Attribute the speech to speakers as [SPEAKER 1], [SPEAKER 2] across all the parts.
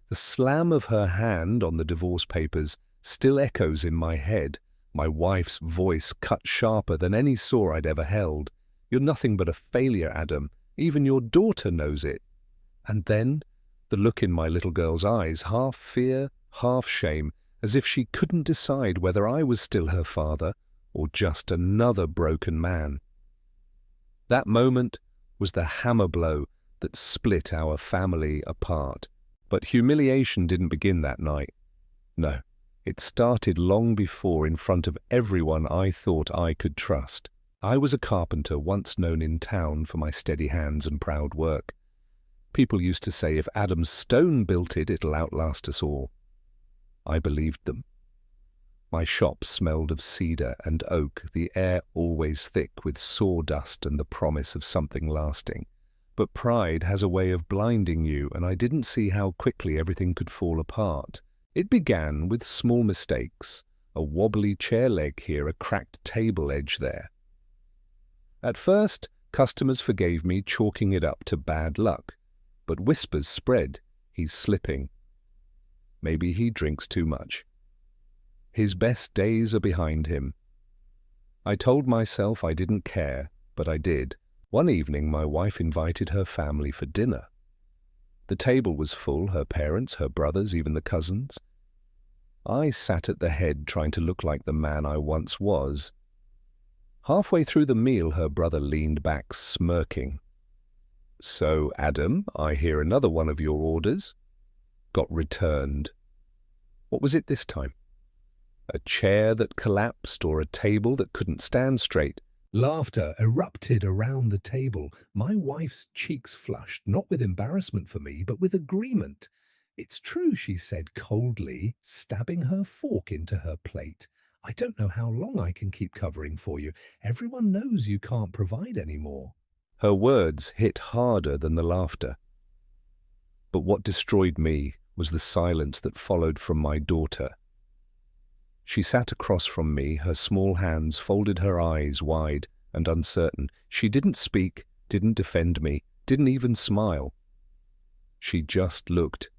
[SPEAKER 1] The slam of her hand on the divorce papers still echoes in my head, my wife's voice cut sharper than any saw I'd ever held. "You're nothing but a failure, Adam. Even your daughter knows it." And then, the look in my little girl's eyes, half fear, half shame, as if she couldn't decide whether I was still her father or just another broken man. That moment was the hammer blow that split our family apart. But humiliation didn't begin that night. No, it started long before, in front of everyone I thought I could trust. I was a carpenter once known in town for my steady hands and proud work. People used to say if Adam's stone built it, it'll outlast us all. I believed them. My shop smelled of cedar and oak, the air always thick with sawdust and the promise of something lasting. But pride has a way of blinding you, and I didn't see how quickly everything could fall apart. It began with small mistakes, a wobbly chair leg here, a cracked table edge there. At first, customers forgave me, chalking it up to bad luck. But whispers spread. He's slipping. Maybe he drinks too much. His best days are behind him. I told myself I didn't care, but I did. One evening, my wife invited her family for dinner. The table was full, her parents, her brothers, even the cousins. I sat at the head trying to look like the man I once was. Halfway through the meal, her brother leaned back, smirking. "So, Adam, I hear another one of your orders got returned." What was it this time? A chair that collapsed or a table that couldn't stand straight? Laughter erupted around the table. My wife's cheeks flushed, not with embarrassment for me, but with agreement. "It's true," she said coldly, stabbing her fork into her plate. "I don't know how long I can keep covering for you. Everyone knows you can't provide anymore." Her words hit harder than the laughter. But what destroyed me was the silence that followed from my daughter. She sat across from me, her small hands folded, her eyes wide and uncertain. She didn't speak, didn't defend me, didn't even smile. She just looked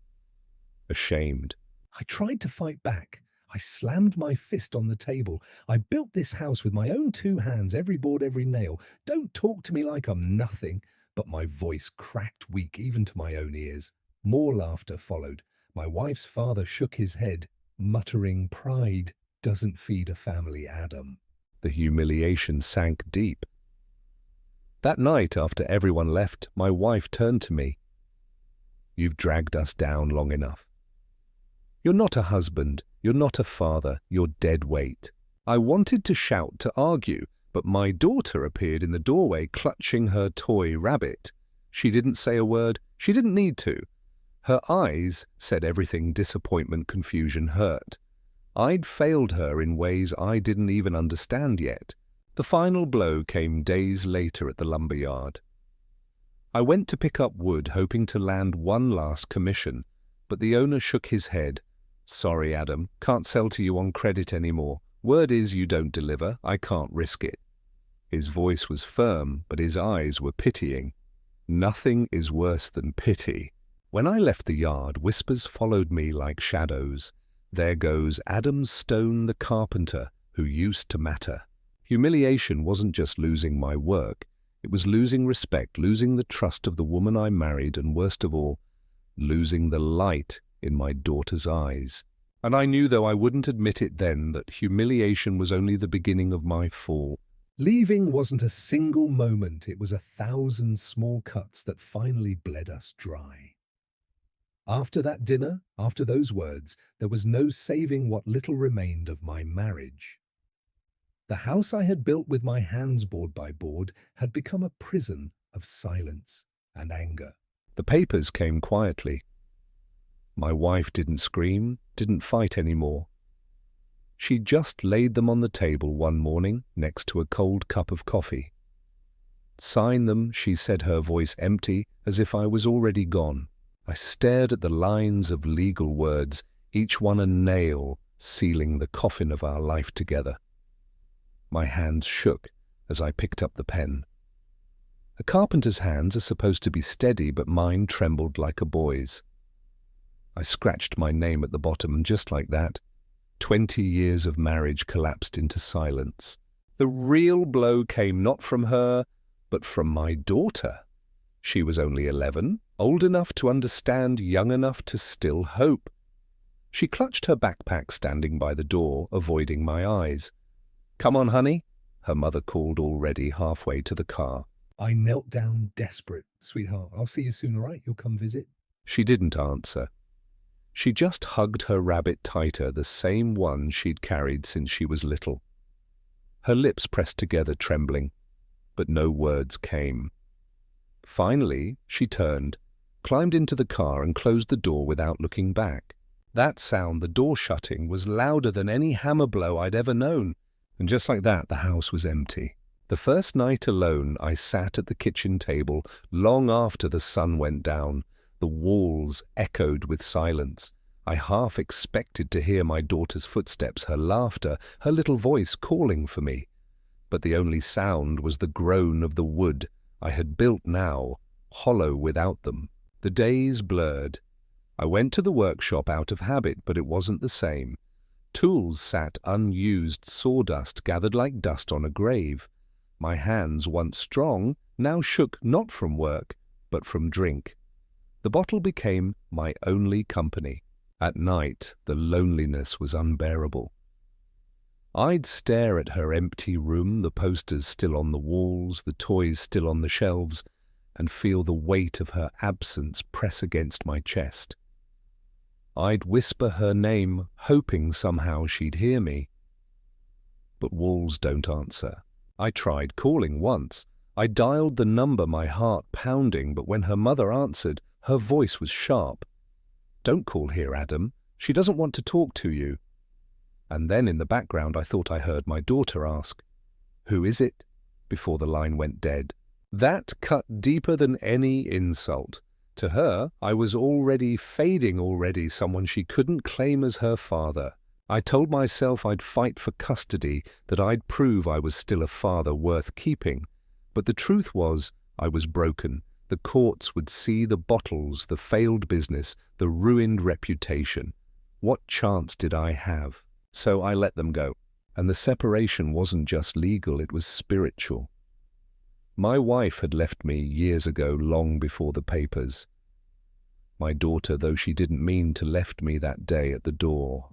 [SPEAKER 1] ashamed. I tried to fight back. I slammed my fist on the table. "I built this house with my own 2 hands, every board, every nail. Don't talk to me like I'm nothing." But my voice cracked weak even to my own ears. More laughter followed. My wife's father shook his head, muttering, "Pride doesn't feed a family, Adam." The humiliation sank deep. That night, after everyone left, my wife turned to me. "You've dragged us down long enough. You're not a husband, you're not a father, you're dead weight." I wanted to shout, to argue, but my daughter appeared in the doorway clutching her toy rabbit. She didn't say a word, she didn't need to. Her eyes said everything: disappointment, confusion, hurt. I'd failed her in ways I didn't even understand yet. The final blow came days later at the lumberyard. I went to pick up wood, hoping to land one last commission, but the owner shook his head. "Sorry, Adam, can't sell to you on credit anymore. Word is you don't deliver. I can't risk it." His voice was firm, but his eyes were pitying. Nothing is worse than pity. When I left the yard, whispers followed me like shadows. There goes Adam Stone, the carpenter, who used to matter. Humiliation wasn't just losing my work. It was losing respect, losing the trust of the woman I married, and worst of all, losing the light in my daughter's eyes. And I knew, though I wouldn't admit it then, that humiliation was only the beginning of my fall. Leaving wasn't a single moment, it was 1,000 small cuts that finally bled us dry. After that dinner, after those words, there was no saving what little remained of my marriage. The house I had built with my hands board by board had become a prison of silence and anger. The papers came quietly. My wife didn't scream, didn't fight anymore. She just laid them on the table one morning next to a cold cup of coffee. "Sign them," she said, her voice empty, as if I was already gone. I stared at the lines of legal words, each one a nail sealing the coffin of our life together. My hands shook as I picked up the pen. A carpenter's hands are supposed to be steady, but mine trembled like a boy's. I scratched my name at the bottom, and just like that, 20 years of marriage collapsed into silence. The real blow came not from her, but from my daughter. She was only 11, old enough to understand, young enough to still hope. She clutched her backpack standing by the door, avoiding my eyes. "Come on, honey," her mother called already halfway to the car.
[SPEAKER 2] I knelt down, desperate. "Sweetheart, I'll see you soon, all right? You'll come visit?"
[SPEAKER 1] She didn't answer. She just hugged her rabbit tighter, the same one she'd carried since she was little. Her lips pressed together, trembling, but no words came. Finally, she turned, climbed into the car and closed the door without looking back. That sound, the door shutting, was louder than any hammer blow I'd ever known. And just like that, the house was empty. The first night alone, I sat at the kitchen table long after the sun went down. The walls echoed with silence. I half expected to hear my daughter's footsteps, her laughter, her little voice calling for me. But the only sound was the groan of the wood I had built now, hollow without them. The days blurred. I went to the workshop out of habit, but it wasn't the same. Tools sat unused, sawdust gathered like dust on a grave. My hands, once strong, now shook not from work, but from drink. The bottle became my only company. At night, the loneliness was unbearable. I'd stare at her empty room, the posters still on the walls, the toys still on the shelves, and feel the weight of her absence press against my chest. I'd whisper her name, hoping somehow she'd hear me. But walls don't answer. I tried calling once. I dialed the number, my heart pounding, but when her mother answered, her voice was sharp. "Don't call here, Adam. She doesn't want to talk to you." And then in the background I thought I heard my daughter ask, "Who is it?" before the line went dead. That cut deeper than any insult. To her, I was fading, someone she couldn't claim as her father. I told myself I'd fight for custody, that I'd prove I was still a father worth keeping. But the truth was, I was broken. The courts would see the bottles, the failed business, the ruined reputation. What chance did I have? So I let them go. And the separation wasn't just legal, it was spiritual. My wife had left me years ago, long before the papers. My daughter, though she didn't mean to, left me that day at the door.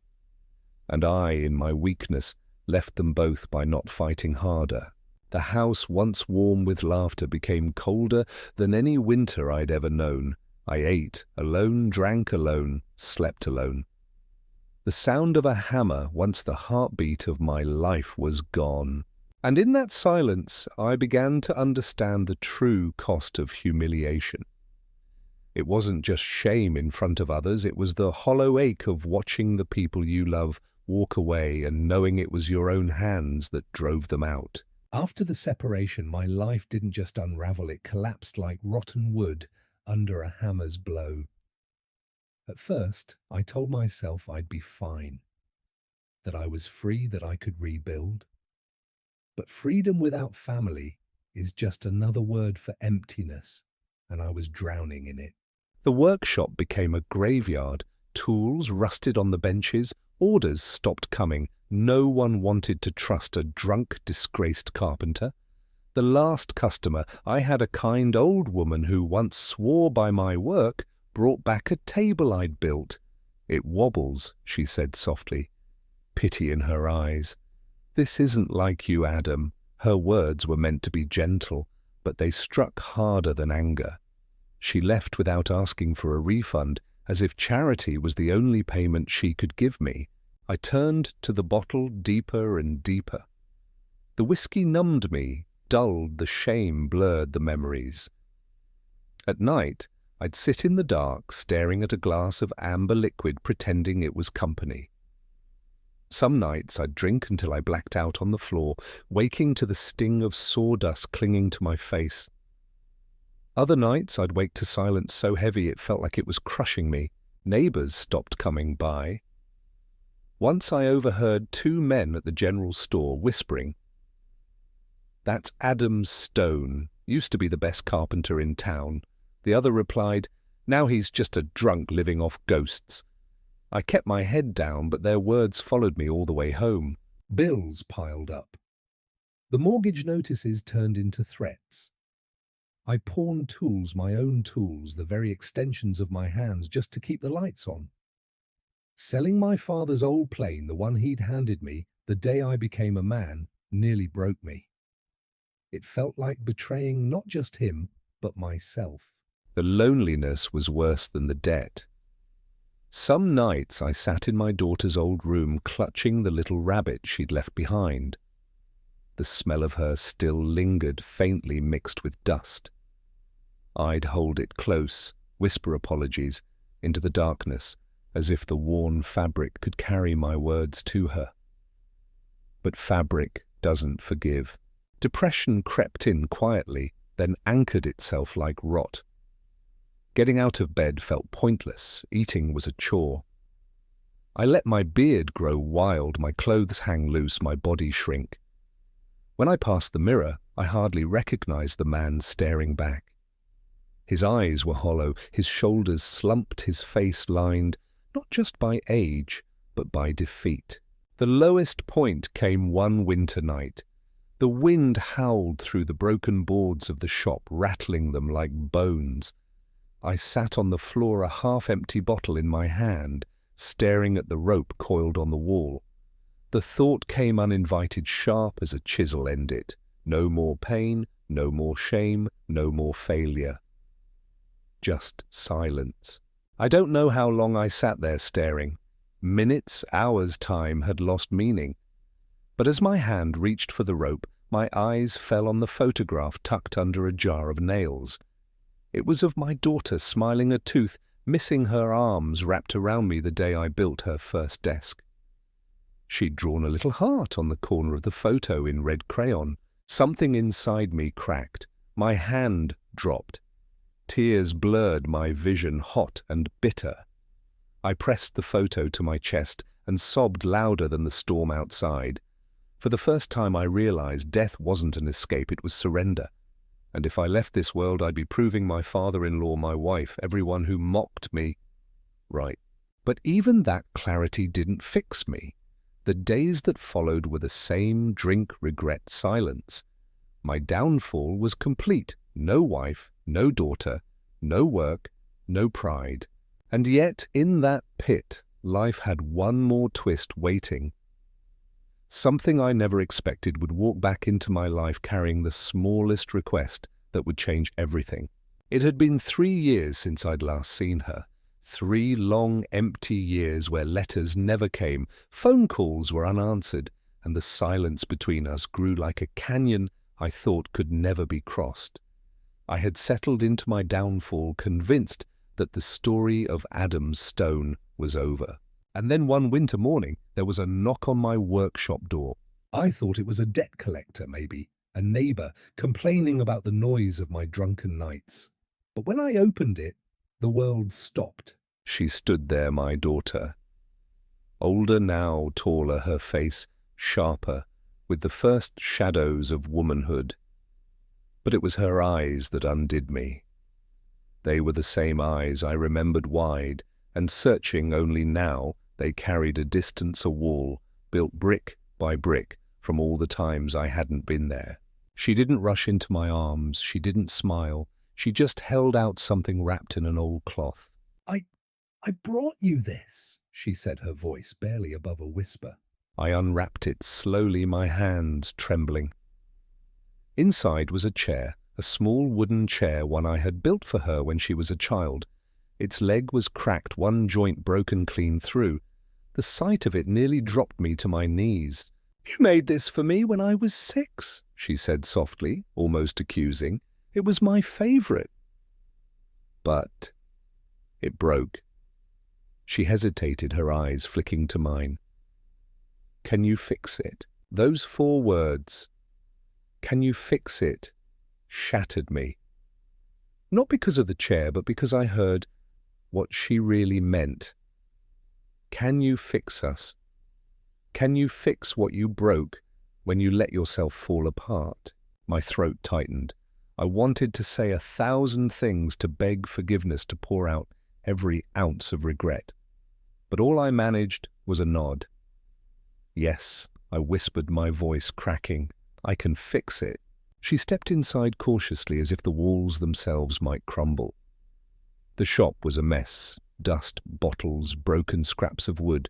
[SPEAKER 1] And I, in my weakness, left them both by not fighting harder. The house, once warm with laughter, became colder than any winter I'd ever known. I ate alone, drank alone, slept alone. The sound of a hammer, once the heartbeat of my life, was gone. And in that silence, I began to understand the true cost of humiliation. It wasn't just shame in front of others, it was the hollow ache of watching the people you love walk away and knowing it was your own hands that drove them out.
[SPEAKER 2] After the separation, my life didn't just unravel, it collapsed like rotten wood under a hammer's blow. At first, I told myself I'd be fine, that I was free, that I could rebuild. But freedom without family is just another word for emptiness, and I was drowning in it.
[SPEAKER 1] The workshop became a graveyard. Tools rusted on the benches, orders stopped coming. No one wanted to trust a drunk, disgraced carpenter. The last customer, I had a kind old woman who once swore by my work, brought back a table I'd built. "It wobbles," she said softly, pity in her eyes. "This isn't like you, Adam." Her words were meant to be gentle, but they struck harder than anger. She left without asking for a refund, as if charity was the only payment she could give me. I turned to the bottle deeper and deeper. The whiskey numbed me, dulled, the shame blurred the memories. At night, I'd sit in the dark, staring at a glass of amber liquid, pretending it was company. Some nights I'd drink until I blacked out on the floor, waking to the sting of sawdust clinging to my face. Other nights I'd wake to silence so heavy it felt like it was crushing me. Neighbors stopped coming by. Once I overheard two men at the general store whispering, "That's Adam Stone, used to be the best carpenter in town." The other replied, Now he's just a drunk living off ghosts. I kept my head down, but their words followed me all the way home.
[SPEAKER 2] Bills piled up. The mortgage notices turned into threats. I pawned tools, my own tools, the very extensions of my hands, just to keep the lights on. Selling my father's old plane, the one he'd handed me the day I became a man, nearly broke me. It felt like betraying not just him, but myself.
[SPEAKER 1] The loneliness was worse than the debt. Some nights I sat in my daughter's old room clutching the little rabbit she'd left behind. The smell of her still lingered, faintly mixed with dust. I'd hold it close, whisper apologies, into the darkness, as if the worn fabric could carry my words to her. But fabric doesn't forgive. Depression crept in quietly, then anchored itself like rot. Getting out of bed felt pointless. Eating was a chore. I let my beard grow wild, my clothes hang loose, my body shrink. When I passed the mirror, I hardly recognized the man staring back. His eyes were hollow, his shoulders slumped, his face lined, not just by age, but by defeat. The lowest point came one winter night. The wind howled through the broken boards of the shop, rattling them like bones. I sat on the floor, a half-empty bottle in my hand, staring at the rope coiled on the wall. The thought came uninvited, sharp as a chisel ended. No more pain, no more shame, no more failure. Just silence. I don't know how long I sat there staring. Minutes, hours' time had lost meaning. But as my hand reached for the rope, my eyes fell on the photograph tucked under a jar of nails. It was of my daughter smiling a tooth, missing her arms wrapped around me the day I built her first desk. She'd drawn a little heart on the corner of the photo in red crayon. Something inside me cracked. My hand dropped. Tears blurred my vision, hot and bitter. I pressed the photo to my chest and sobbed louder than the storm outside. For the first time I realized death wasn't an escape, it was surrender. And if I left this world, I'd be proving my father-in-law, my wife, everyone who mocked me right. But even that clarity didn't fix me. The days that followed were the same drink, regret, silence. My downfall was complete. No wife, no daughter, no work, no pride. And yet, in that pit, life had one more twist waiting. Something I never expected would walk back into my life carrying the smallest request that would change everything. It had been 3 years since I'd last seen her. 3 long, empty years where letters never came, phone calls were unanswered, and the silence between us grew like a canyon I thought could never be crossed. I had settled into my downfall, convinced that the story of Adam's stone was over. And then one winter morning, there was a knock on my workshop door.
[SPEAKER 2] I thought it was a debt collector, maybe, a neighbor complaining about the noise of my drunken nights. But when I opened it, the world stopped.
[SPEAKER 1] She stood there, my daughter. Older now, taller, her face sharper, with the first shadows of womanhood. But it was her eyes that undid me. They were the same eyes I remembered wide, and searching only now, they carried a distance, a wall, built brick by brick from all the times I hadn't been there. She didn't rush into my arms, she didn't smile, she just held out something wrapped in an old cloth.
[SPEAKER 2] I brought you this, she said, her voice barely above a whisper.
[SPEAKER 1] I unwrapped it slowly, my hands trembling. Inside was a chair, a small wooden chair, one I had built for her when she was a child. Its leg was cracked, one joint broken clean through. The sight of it nearly dropped me to my knees. "You made this for me when I was 6, she said softly, almost accusing. "It was my favorite." But it broke. She hesitated, her eyes flicking to mine. "Can you fix it?" Those 4 words, "Can you fix it?" shattered me. Not because of the chair, but because I heard what she really meant. Can you fix us? Can you fix what you broke when you let yourself fall apart? My throat tightened. I wanted to say 1,000 things, to beg forgiveness, to pour out every ounce of regret. But all I managed was a nod. "Yes," I whispered, my voice cracking. "I can fix it." She stepped inside cautiously, as if the walls themselves might crumble. The shop was a mess. Dust, bottles, broken scraps of wood.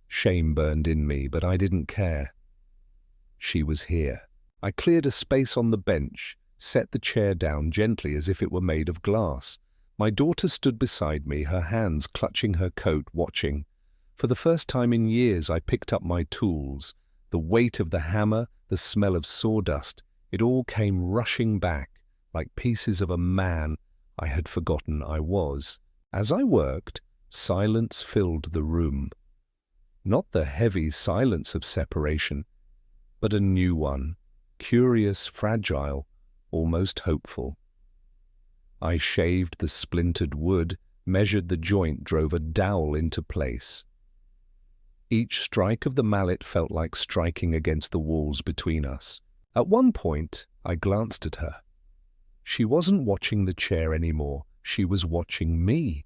[SPEAKER 1] Shame burned in me, but I didn't care. She was here. I cleared a space on the bench, set the chair down gently as if it were made of glass. My daughter stood beside me, her hands clutching her coat, watching. For the first time in years I picked up my tools. The weight of the hammer, the smell of sawdust, it all came rushing back, like pieces of a man I had forgotten I was. As I worked, silence filled the room. Not the heavy silence of separation, but a new one, curious, fragile, almost hopeful. I shaved the splintered wood, measured the joint, drove a dowel into place. Each strike of the mallet felt like striking against the walls between us. At one point, I glanced at her. She wasn't watching the chair anymore. She was watching me.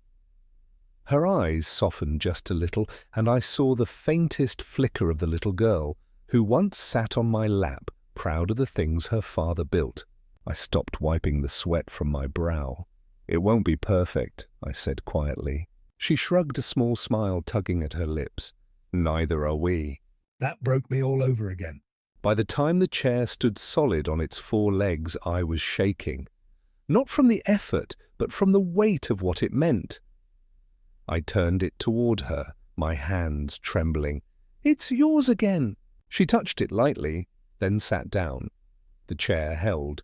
[SPEAKER 1] Her eyes softened just a little, and I saw the faintest flicker of the little girl who once sat on my lap, proud of the things her father built. I stopped wiping the sweat from my brow. "It won't be perfect," I said quietly. She shrugged, a small smile tugging at her lips. "Neither are we."
[SPEAKER 2] That broke me all over again.
[SPEAKER 1] By the time the chair stood solid on its 4 legs, I was shaking. Not from the effort, but from the weight of what it meant. I turned it toward her, my hands trembling. "It's yours again." She touched it lightly, then sat down. The chair held.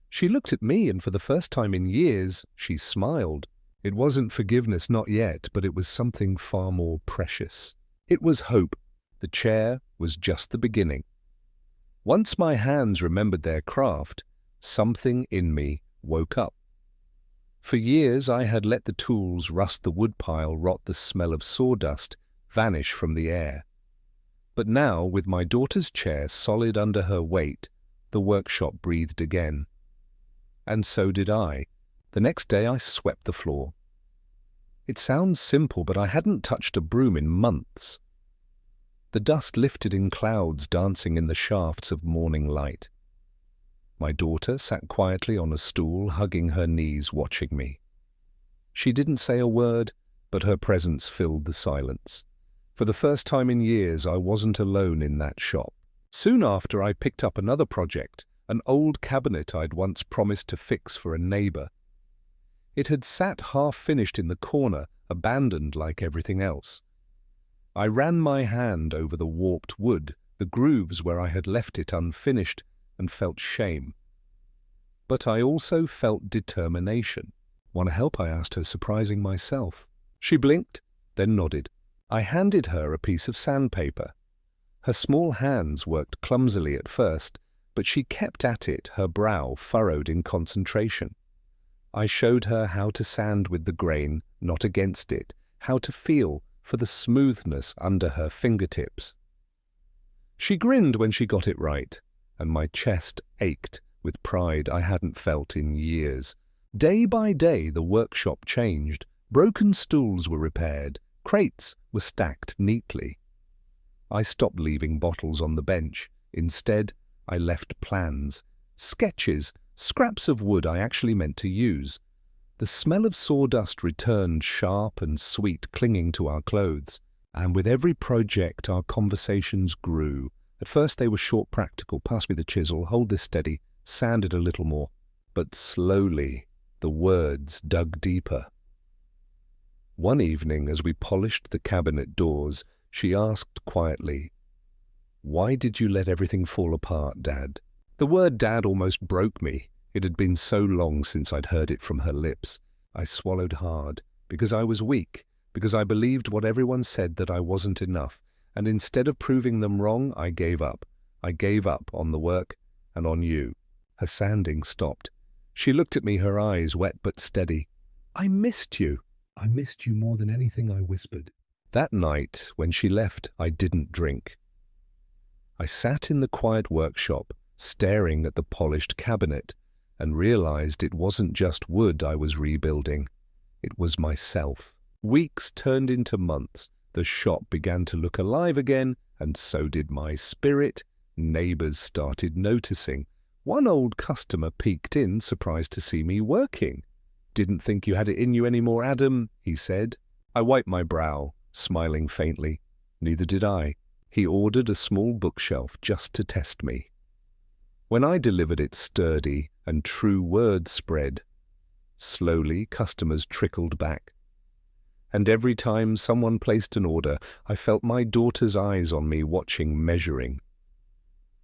[SPEAKER 1] She looked at me, and for the first time in years, she smiled. It wasn't forgiveness, not yet, but it was something far more precious. It was hope. The chair was just the beginning. Once my hands remembered their craft, something in me woke up. For years I had let the tools rust the woodpile, rot the smell of sawdust, vanish from the air. But now, with my daughter's chair solid under her weight, the workshop breathed again. And so did I. The next day I swept the floor. It sounds simple, but I hadn't touched a broom in months. The dust lifted in clouds, dancing in the shafts of morning light. My daughter sat quietly on a stool, hugging her knees, watching me. She didn't say a word, but her presence filled the silence. For the first time in years, I wasn't alone in that shop. Soon after, I picked up another project, an old cabinet I'd once promised to fix for a neighbor. It had sat half-finished in the corner, abandoned like everything else. I ran my hand over the warped wood, the grooves where I had left it unfinished, and felt shame. But I also felt determination. "Want to help?" I asked her, surprising myself. She blinked, then nodded. I handed her a piece of sandpaper. Her small hands worked clumsily at first, but she kept at it, her brow furrowed in concentration. I showed her how to sand with the grain, not against it, how to feel for the smoothness under her fingertips. She grinned when she got it right, and my chest ached with pride I hadn't felt in years. Day by day the workshop changed. Broken stools were repaired, crates were stacked neatly. I stopped leaving bottles on the bench. Instead, I left plans, sketches, scraps of wood I actually meant to use. The smell of sawdust returned, sharp and sweet, clinging to our clothes. And with every project, our conversations grew. At first they were short, practical. "Pass me the chisel, hold this steady, sand it a little more." But slowly, the words dug deeper. One evening, as we polished the cabinet doors, she asked quietly, "Why did you let everything fall apart, Dad?" The word Dad almost broke me. It had been so long since I'd heard it from her lips. I swallowed hard, because I was weak, because I believed what everyone said, that I wasn't enough. And instead of proving them wrong, I gave up. I gave up on the work and on you. Her sanding stopped. She looked at me, her eyes wet but steady. "I missed you."
[SPEAKER 2] "I missed you more than anything," I whispered.
[SPEAKER 1] That night, when she left, I didn't drink. I sat in the quiet workshop, staring at the polished cabinet, and realized it wasn't just wood I was rebuilding. It was myself. Weeks turned into months. The shop began to look alive again, and so did my spirit. Neighbors started noticing. One old customer peeked in, surprised to see me working. "Didn't think you had it in you anymore, Adam," he said. I wiped my brow, smiling faintly. Neither did I. He ordered a small bookshelf just to test me. When I delivered its sturdy and true word spread, slowly customers trickled back. And every time someone placed an order, I felt my daughter's eyes on me watching, measuring.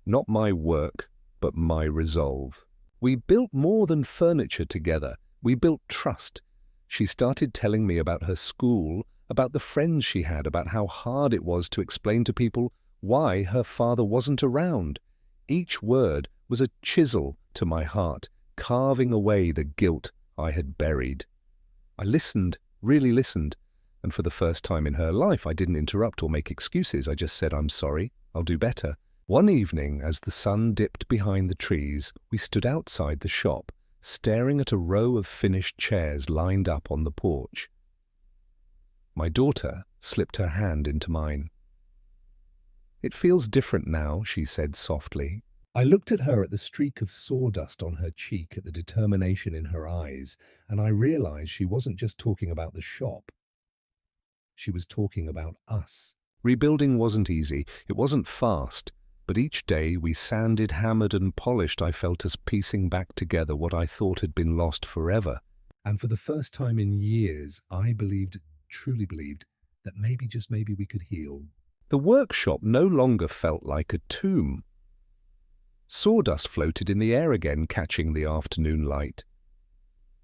[SPEAKER 1] Not my work, but my resolve. We built more than furniture together. We built trust. She started telling me about her school, about the friends she had, about how hard it was to explain to people why her father wasn't around. Each word was a chisel to my heart, carving away the guilt I had buried. I listened, really listened, and for the first time in her life I didn't interrupt or make excuses. I just said, "I'm sorry, I'll do better." One evening, as the sun dipped behind the trees, we stood outside the shop, staring at a row of finished chairs lined up on the porch. My daughter slipped her hand into mine. "It feels different now," she said softly.
[SPEAKER 2] I looked at her, at the streak of sawdust on her cheek, at the determination in her eyes, and I realized she wasn't just talking about the shop. She was talking about us.
[SPEAKER 1] Rebuilding wasn't easy. It wasn't fast. But each day we sanded, hammered and polished, I felt us piecing back together what I thought had been lost forever.
[SPEAKER 2] And for the first time in years, I believed, truly believed, that maybe, just maybe, we could heal.
[SPEAKER 1] The workshop no longer felt like a tomb. Sawdust floated in the air again, catching the afternoon light.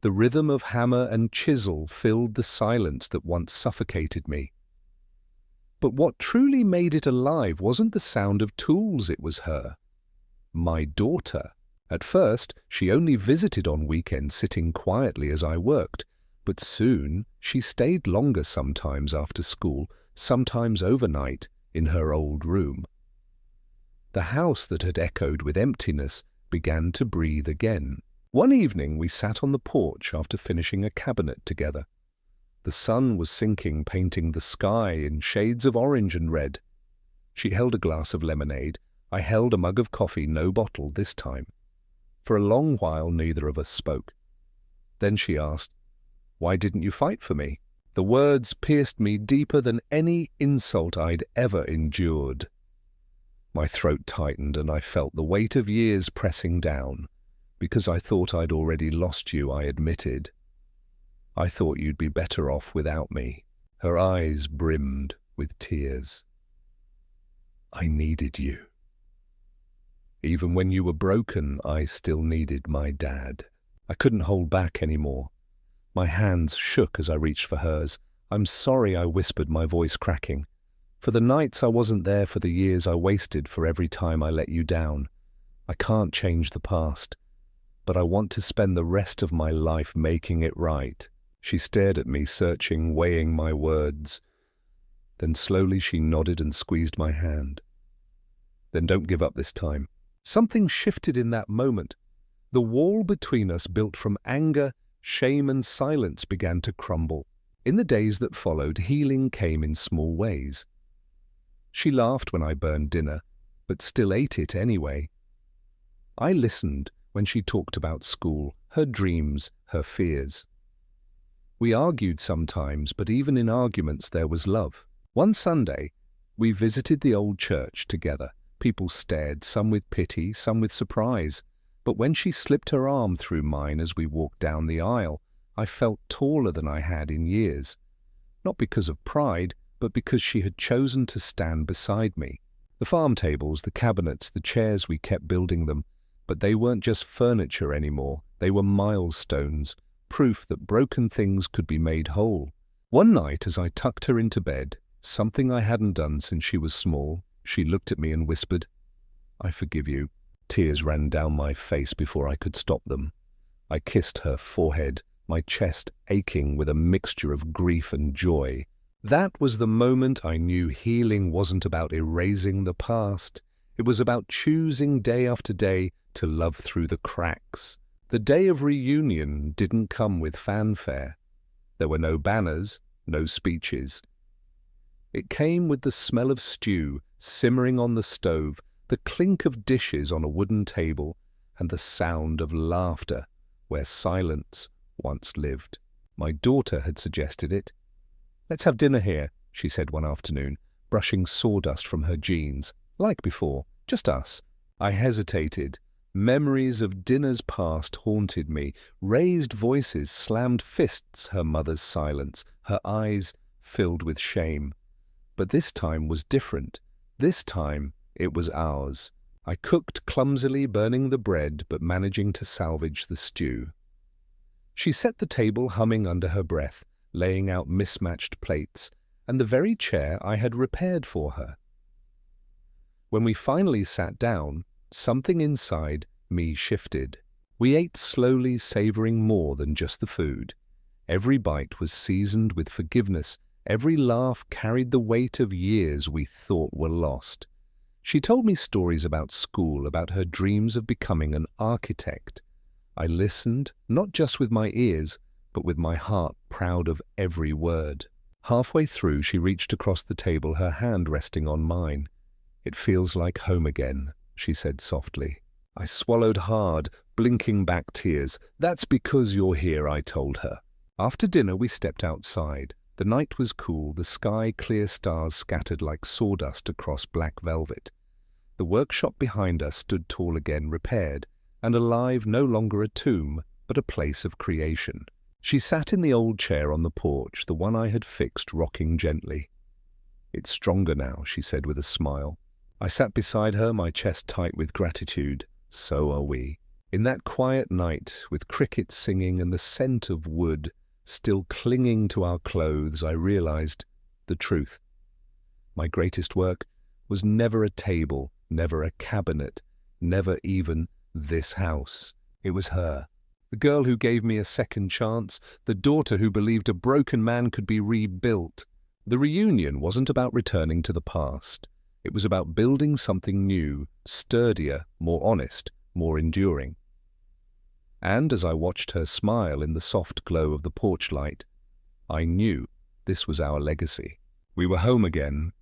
[SPEAKER 1] The rhythm of hammer and chisel filled the silence that once suffocated me. But what truly made it alive wasn't the sound of tools, it was her. My daughter. At first, she only visited on weekends, sitting quietly as I worked, but soon she stayed longer, sometimes after school, sometimes overnight, in her old room. The house that had echoed with emptiness began to breathe again. One evening we sat on the porch after finishing a cabinet together. The sun was sinking, painting the sky in shades of orange and red. She held a glass of lemonade. I held a mug of coffee, no bottle this time. For a long while neither of us spoke. Then she asked, "Why didn't you fight for me?" The words pierced me deeper than any insult I'd ever endured. My throat tightened and I felt the weight of years pressing down. "Because I thought I'd already lost you," I admitted. "I thought you'd be better off without me." Her eyes brimmed with tears. "I needed you. Even when you were broken, I still needed my dad." I couldn't hold back anymore. My hands shook as I reached for hers. "I'm sorry," I whispered, my voice cracking. "For the nights I wasn't there, for the years I wasted, for every time I let you down. I can't change the past, but I want to spend the rest of my life making it right." She stared at me, searching, weighing my words. Then slowly she nodded and squeezed my hand. "Then don't give up this time." Something shifted in that moment. The wall between us, built from anger, shame and silence, began to crumble. In the days that followed, healing came in small ways. She laughed when I burned dinner, but still ate it anyway. I listened when she talked about school, her dreams, her fears. We argued sometimes, but even in arguments there was love. One Sunday, we visited the old church together. People stared, some with pity, some with surprise. But when she slipped her arm through mine as we walked down the aisle, I felt taller than I had in years. Not because of pride, but because she had chosen to stand beside me. The farm tables, the cabinets, the chairs, we kept building them. But they weren't just furniture anymore. They were milestones. Proof that broken things could be made whole. One night, as I tucked her into bed, something I hadn't done since she was small, she looked at me and whispered, "I forgive you." Tears ran down my face before I could stop them. I kissed her forehead, my chest aching with a mixture of grief and joy. That was the moment I knew healing wasn't about erasing the past. It was about choosing day after day to love through the cracks. The day of reunion didn't come with fanfare. There were no banners, no speeches. It came with the smell of stew simmering on the stove, the clink of dishes on a wooden table, and the sound of laughter where silence once lived. My daughter had suggested it. "Let's have dinner here," she said one afternoon, brushing sawdust from her jeans. Like before, just us. I hesitated. Memories of dinners past haunted me. Raised voices slammed fists her mother's silence, her eyes filled with shame. But this time was different. This time it was ours. I cooked clumsily, burning the bread, but managing to salvage the stew. She set the table humming under her breath, laying out mismatched plates, and the very chair I had repaired for her. When we finally sat down, something inside me shifted. We ate slowly, savoring more than just the food. Every bite was seasoned with forgiveness. Every laugh carried the weight of years we thought were lost. She told me stories about school, about her dreams of becoming an architect. I listened, not just with my ears, but with my heart proud of every word. Halfway through, she reached across the table, her hand resting on mine. "It feels like home again," she said softly. I swallowed hard, blinking back tears. "That's because you're here," I told her. After dinner, we stepped outside. The night was cool, the sky clear, stars scattered like sawdust across black velvet. The workshop behind us stood tall again, repaired, and alive, no longer a tomb, but a place of creation. She sat in the old chair on the porch, the one I had fixed, rocking gently. "It's stronger now," she said with a smile. I sat beside her, my chest tight with gratitude. So are we. In that quiet night, with crickets singing and the scent of wood still clinging to our clothes, I realized the truth. My greatest work was never a table, never a cabinet, never even this house. It was her. The girl who gave me a second chance, the daughter who believed a broken man could be rebuilt. The reunion wasn't about returning to the past. It was about building something new, sturdier, more honest, more enduring. And as I watched her smile in the soft glow of the porch light, I knew this was our legacy. We were home again,